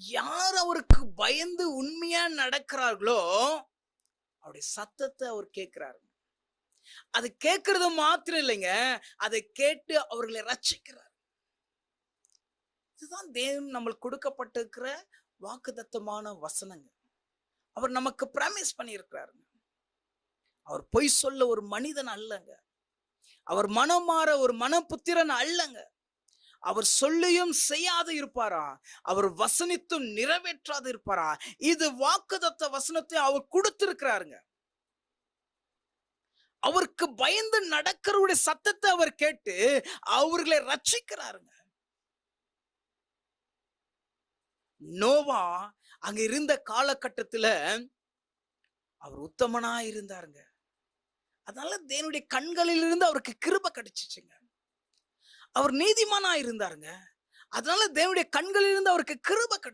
யார் அவருக்கு பயந்து உண்மையா நடக்கிறார்களோ அவருடைய சத்தத்தை அவர் கேட்கிறாரு. அது கேட்கறது மாத்திரம் இல்லைங்க, அதை கேட்டு அவர்களை ரட்சிக்கிறார். இதுதான் தேவன் நம்மளுக்கு கொடுக்கப்பட்டிருக்கிற வாக்குத்தத்தமான வசனங்க. அவர் நமக்கு பிராமிஸ் பண்ணியிருக்கிறாருங்க. அவர் பொய் சொல்ல ஒரு மனிதன் அல்லங்க. அவர் மனம் மாற ஒரு மனபுத்திரன் அல்லங்க. அவர் சொல்லியும் செய்யாது இருப்பாரா? அவர் வசனித்தும் நிறைவேற்றாது இருப்பாரா? இது வாக்குத்தத்த வசனத்தை அவர் கொடுத்திருக்கிறாருங்க. அவருக்கு பயந்து நடக்கிறவருடைய சத்தத்தை அவர் கேட்டு அவர்களை ரட்சிக்கிறாருங்க. நோவா அங்க இருந்த காலகட்டத்துல அவர் உத்தமனா இருந்தாருங்க. அதனால தேவனுடைய கண்களில் இருந்து அவருக்கு கிருபை கிடைச்சிச்சுங்க. அவர் நீதிமானா இருந்தாருங்க. அதனால தேவனுடைய கண்களில் இருந்து அவருக்கு கிருபை கிடைச்சிச்சு.